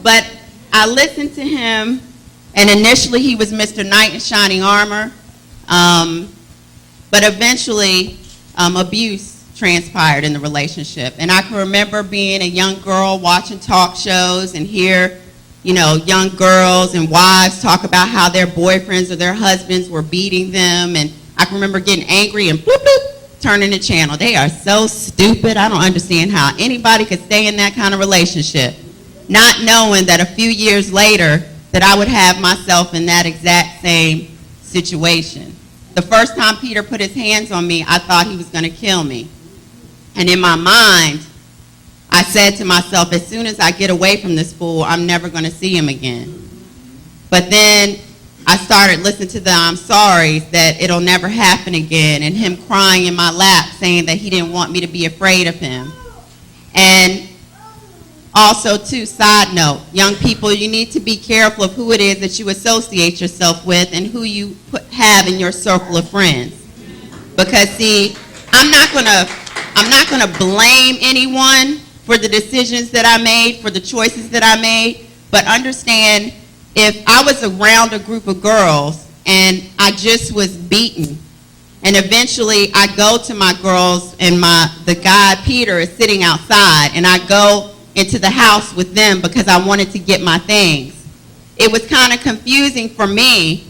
But I listened to him, and initially he was Mr. Knight in shining armor, but eventually abuse transpired in the relationship. And I can remember being a young girl watching talk shows and hear, young girls and wives talk about how their boyfriends or their husbands were beating them. And I can remember getting angry and bloop, bloop, turning the channel. They are so stupid. I don't understand how anybody could stay in that kind of relationship, not knowing that a few years later that I would have myself in that exact same situation. The first time Peter put his hands on me, I thought he was going to kill me. And in my mind, I said to myself, as soon as I get away from this fool, I'm never going to see him again. But then I started listening to the I'm sorries, that it'll never happen again, and him crying in my lap saying that he didn't want me to be afraid of him. And also, too, side note, young people, you need to be careful of who it is that you associate yourself with and who you have in your circle of friends. Because, see, I'm not gonna blame anyone for the decisions that I made, for the choices that I made, but understand, if I was around a group of girls and I just was beaten, and eventually I go to my girls and the guy, Peter, is sitting outside, and I go into the house with them because I wanted to get my things. It was kind of confusing for me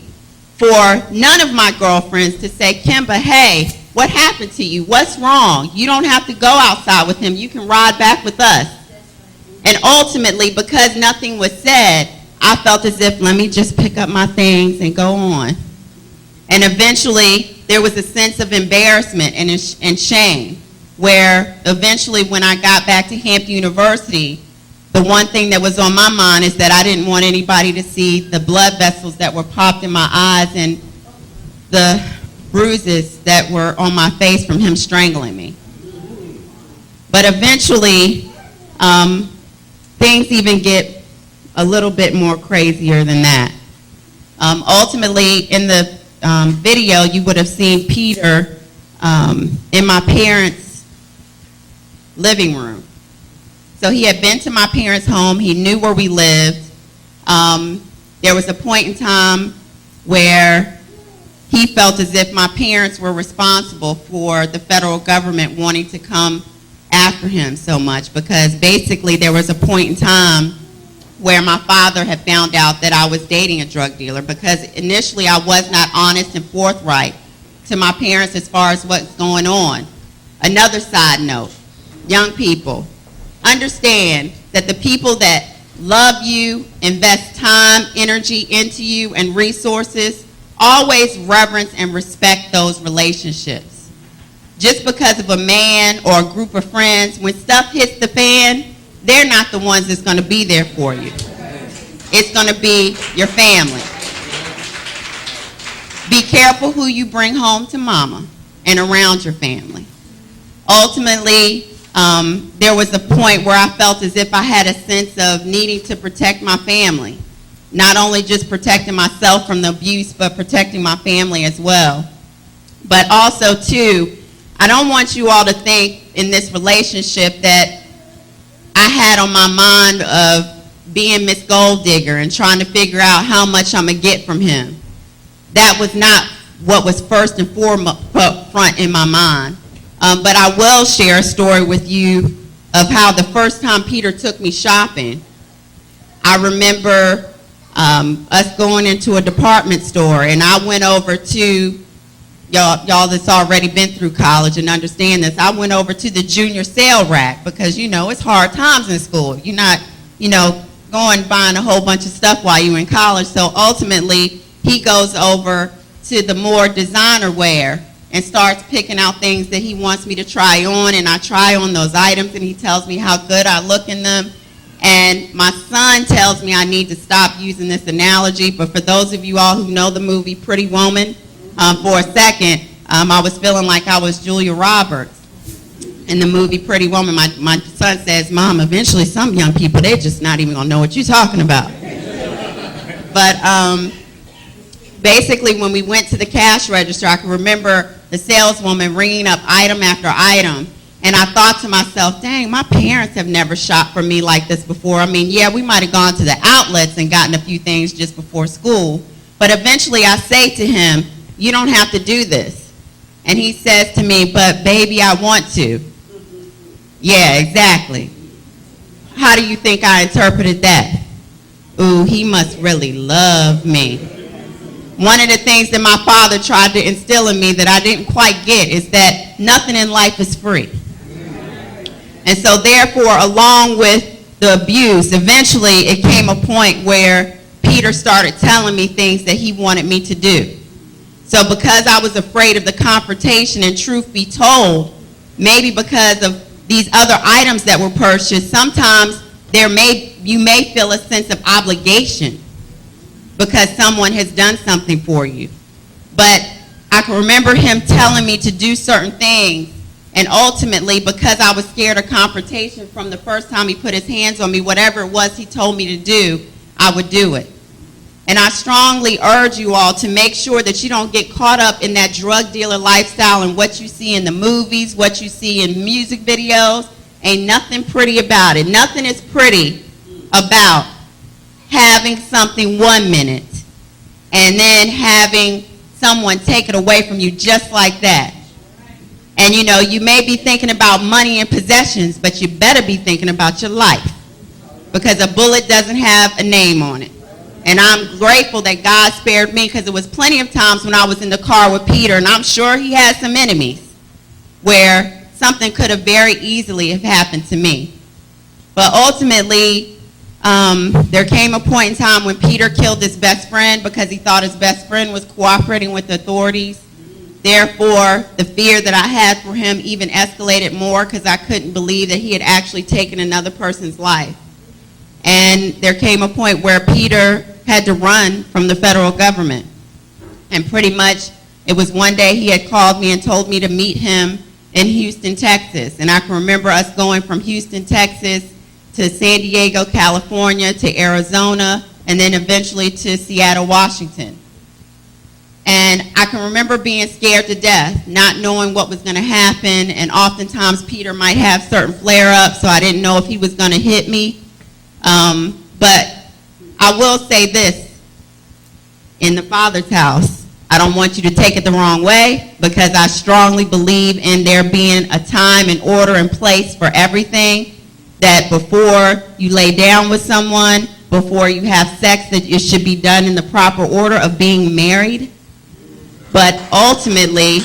for none of my girlfriends to say, Kemba, hey, what happened to you? What's wrong? You don't have to go outside with him. You can ride back with us. And ultimately, because nothing was said, I felt as if, let me just pick up my things and go on. And eventually, there was a sense of embarrassment and shame, where eventually when I got back to Hampton University, the one thing that was on my mind is that I didn't want anybody to see the blood vessels that were popped in my eyes and the bruises that were on my face from him strangling me. But eventually, things even get a little bit more crazier than that. Ultimately, in the video, you would have seen Peter in my parents' living room. So he had been to my parents' home. He knew where we lived. There was a point in time where he felt as if my parents were responsible for the federal government wanting to come after him so much, because basically there was a point in time where my father had found out that I was dating a drug dealer, because initially I was not honest and forthright to my parents as far as what's going on. Another side note, young people, understand that the people that love you, invest time, energy into you, and resources, always reverence and respect those relationships. Just because of a man or a group of friends, when stuff hits the fan, they're not the ones that's going to be there for you. It's going to be your family. Be careful who you bring home to mama and around your family. Ultimately, there was a point where I felt as if I had a sense of needing to protect my family. Not only just protecting myself from the abuse, but protecting my family as well. But also, too, I don't want you all to think in this relationship that I had on my mind of being Miss Gold Digger and trying to figure out how much I'm going to get from him. That was not what was first and forefront in my mind. But I will share a story with you of how the first time Peter took me shopping, I remember us going into a department store, and I went over to, y'all that's already been through college and understand this, I went over to the junior sale rack because, it's hard times in school. You're not, going buying a whole bunch of stuff while you're in college. So ultimately, he goes over to the more designer wear and starts picking out things that he wants me to try on, and I try on those items, and he tells me how good I look in them. And my son tells me I need to stop using this analogy, but for those of you all who know the movie Pretty Woman, for a second, I was feeling like I was Julia Roberts in the movie Pretty Woman. My son says, Mom, eventually some young people, they're just not even gonna know what you're talking about. But basically, when we went to the cash register, I can remember the saleswoman ringing up item after item, And I thought to myself, dang, my parents have never shopped for me like this before. I mean, yeah, we might have gone to the outlets and gotten a few things just before school. But eventually I say to him, you don't have to do this. And he says to me, but baby, I want to. Yeah, exactly. How do you think I interpreted that? Ooh, he must really love me. One of the things that my father tried to instill in me that I didn't quite get is that nothing in life is free. And so therefore, along with the abuse, eventually it came a point where Peter started telling me things that he wanted me to do. So because I was afraid of the confrontation, and truth be told, maybe because of these other items that were purchased, sometimes you may feel a sense of obligation because someone has done something for you. But I can remember him telling me to do certain things, and ultimately, because I was scared of confrontation from the first time he put his hands on me, whatever it was he told me to do, I would do it. And I strongly urge you all to make sure that you don't get caught up in that drug dealer lifestyle and what you see in the movies, what you see in music videos. Ain't nothing pretty about it. Nothing is pretty about having something 1 minute and then having someone take it away from you just like that. And you know, you may be thinking about money and possessions, but you better be thinking about your life, because a bullet doesn't have a name on it. And I'm grateful that God spared me, because there was plenty of times when I was in the car with Peter, and I'm sure he had some enemies, where something could have very easily have happened to me. But ultimately, there came a point in time when Peter killed his best friend because he thought his best friend was cooperating with the authorities. Therefore, the fear that I had for him even escalated more, because I couldn't believe that he had actually taken another person's life. And there came a point where Peter had to run from the federal government. And pretty much, it was one day he had called me and told me to meet him in Houston, Texas. And I can remember us going from Houston, Texas to San Diego, California, to Arizona, and then eventually to Seattle, Washington. And I can remember being scared to death, not knowing what was going to happen, and oftentimes Peter might have certain flare-ups, so I didn't know if he was going to hit me. But I will say this, in the Father's house, I don't want you to take it the wrong way, because I strongly believe in there being a time and order and place for everything, that before you lay down with someone, before you have sex, that it should be done in the proper order of being married. But ultimately,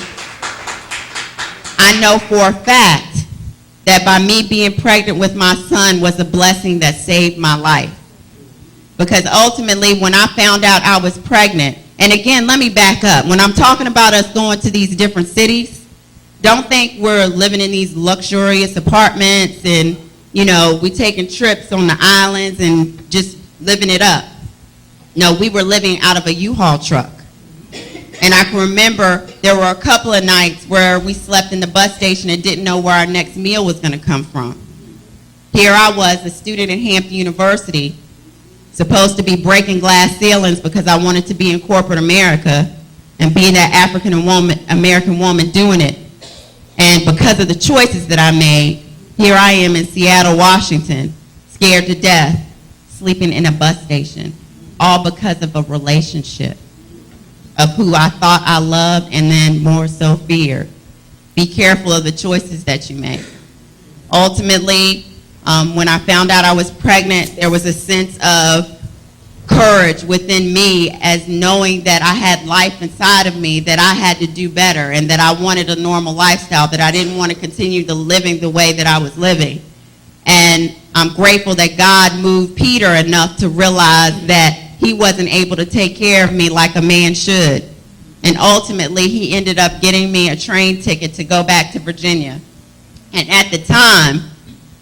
I know for a fact that by me being pregnant with my son was a blessing that saved my life. Because ultimately, when I found out I was pregnant, and again, let me back up. When I'm talking about us going to these different cities, don't think we're living in these luxurious apartments and, you know, we taking trips on the islands and just living it up. No, we were living out of a U-Haul truck. And I can remember there were a couple of nights where we slept in the bus station and didn't know where our next meal was going to come from. Here I was, a student at Hampton University, supposed to be breaking glass ceilings because I wanted to be in corporate America and being that African-American woman doing it. And because of the choices that I made, here I am in Seattle, Washington, scared to death, sleeping in a bus station, all because of a relationship of who I thought I loved and then more so feared. Be careful of the choices that you make. Ultimately, when I found out I was pregnant, there was a sense of courage within me, as knowing that I had life inside of me, that I had to do better, and that I wanted a normal lifestyle, that I didn't want to continue to living the way that I was living. And I'm grateful that God moved Peter enough to realize that he wasn't able to take care of me like a man should. And ultimately, he ended up getting me a train ticket to go back to Virginia. And at the time,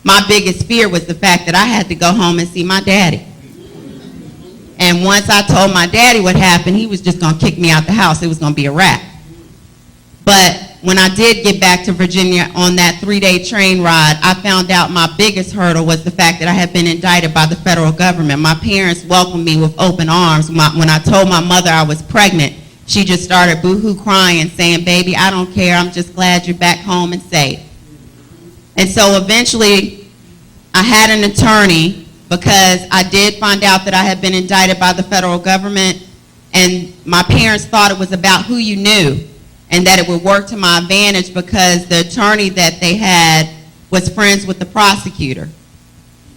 my biggest fear was the fact that I had to go home and see my daddy. And once I told my daddy what happened, he was just going to kick me out the house. It was going to be a wrap. But when I did get back to Virginia on that 3-day train ride, I found out my biggest hurdle was the fact that I had been indicted by the federal government. My parents welcomed me with open arms. When I told my mother I was pregnant, she just started boo-hoo crying, saying, "Baby, I don't care. I'm just glad you're back home and safe." And so eventually, I had an attorney because I did find out that I had been indicted by the federal government, and my parents thought it was about who you knew and that it would work to my advantage because the attorney that they had was friends with the prosecutor.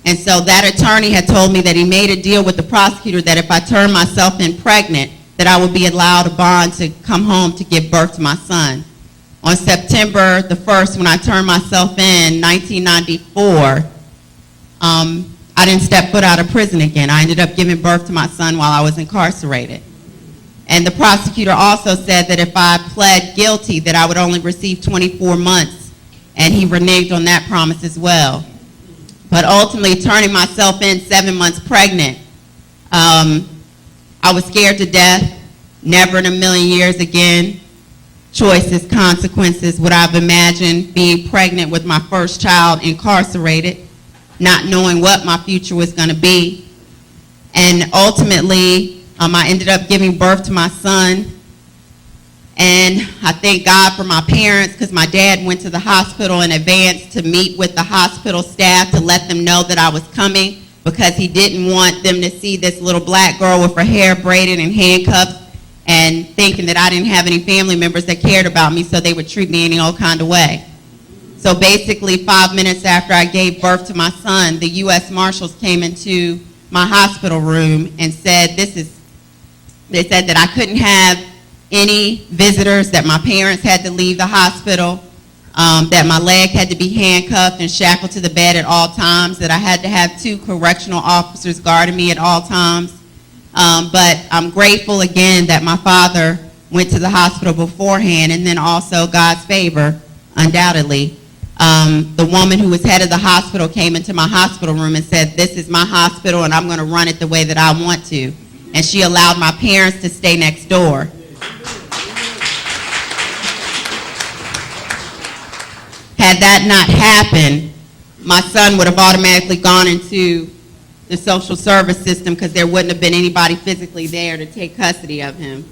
And so that attorney had told me that he made a deal with the prosecutor that if I turned myself in pregnant, that I would be allowed a bond to come home to give birth to my son. On September the 1st, when I turned myself in, 1994, I didn't step foot out of prison again. I ended up giving birth to my son while I was incarcerated. And the prosecutor also said that if I pled guilty, that I would only receive 24 months, and he reneged on that promise as well. But ultimately, turning myself in 7 months pregnant, I was scared to death. Never in a million years again. Choices, consequences, would I have imagined being pregnant with my first child incarcerated, not knowing what my future was going to be. And ultimately, I ended up giving birth to my son. And I thank God for my parents because my dad went to the hospital in advance to meet with the hospital staff to let them know that I was coming because he didn't want them to see this little black girl with her hair braided and handcuffs and thinking that I didn't have any family members that cared about me, so they would treat me any old kind of way. So basically, 5 minutes after I gave birth to my son, the U.S. Marshals came into my hospital room and said, they said that I couldn't have any visitors, that my parents had to leave the hospital, that my leg had to be handcuffed and shackled to the bed at all times, that I had to have 2 correctional officers guarding me at all times. But I'm grateful again that my father went to the hospital beforehand, and then also God's favor, undoubtedly. The woman who was head of the hospital came into my hospital room and said, "This is my hospital and I'm going to run it the way that I want to." And she allowed my parents to stay next door. Had that not happened, my son would have automatically gone into the social service system because there wouldn't have been anybody physically there to take custody of him.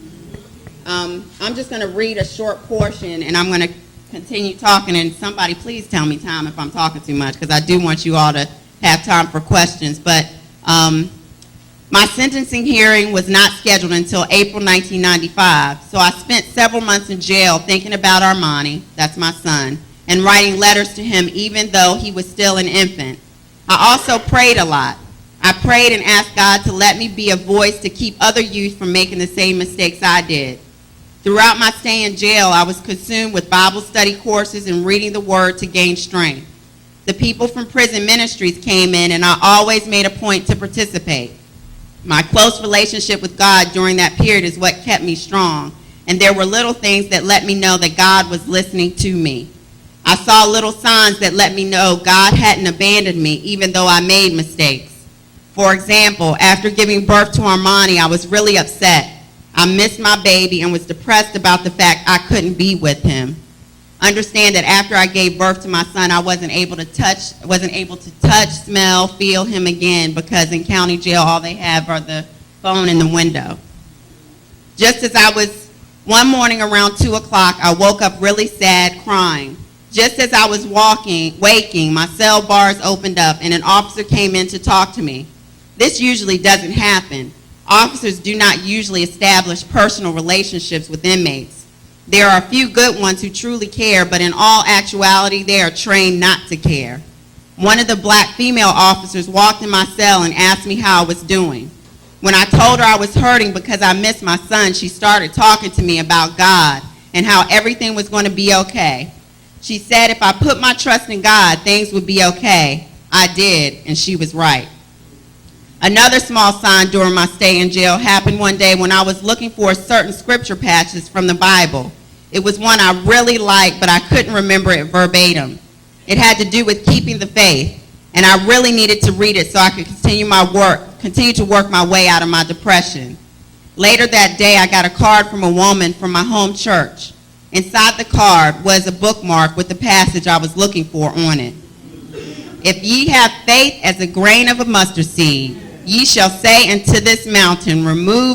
I'm just going to read a short portion, and I'm going to continue talking, and somebody please tell me time if I'm talking too much, because I do want you all to have time for questions. But my sentencing hearing was not scheduled until April 1995, so I spent several months in jail thinking about Armani, that's my son, and writing letters to him even though he was still an infant. I also prayed a lot. I prayed and asked God to let me be a voice to keep other youth from making the same mistakes I did. Throughout my stay in jail, I was consumed with Bible study courses and reading the Word to gain strength. The people from prison ministries came in, and I always made a point to participate. My close relationship with God during that period is what kept me strong, and there were little things that let me know that God was listening to me. I saw little signs that let me know God hadn't abandoned me, even though I made mistakes. For example, after giving birth to Armani, I was really upset. I missed my baby and was depressed about the fact I couldn't be with him. Understand that after I gave birth to my son, I wasn't able to touch, smell, feel him again, because in county jail, all they have are the phone in the window. Just as I was, one morning around 2 o'clock, I woke up really sad, crying. Just as I was waking, my cell bars opened up and an officer came in to talk to me. This usually doesn't happen. Officers do not usually establish personal relationships with inmates. There are a few good ones who truly care, but in all actuality, they are trained not to care. One of the black female officers walked in my cell and asked me how I was doing. When I told her I was hurting because I missed my son, she started talking to me about God and how everything was going to be okay. She said if I put my trust in God, things would be okay. I did, and she was right. Another small sign during my stay in jail happened one day when I was looking for certain scripture passages from the Bible. It was one I really liked, but I couldn't remember it verbatim. It had to do with keeping the faith, and I really needed to read it so I could continue to work my way out of my depression. Later that day, I got a card from a woman from my home church. Inside the card was a bookmark with the passage I was looking for on it. If ye have faith as a grain of a mustard seed, ye shall say unto this mountain, remove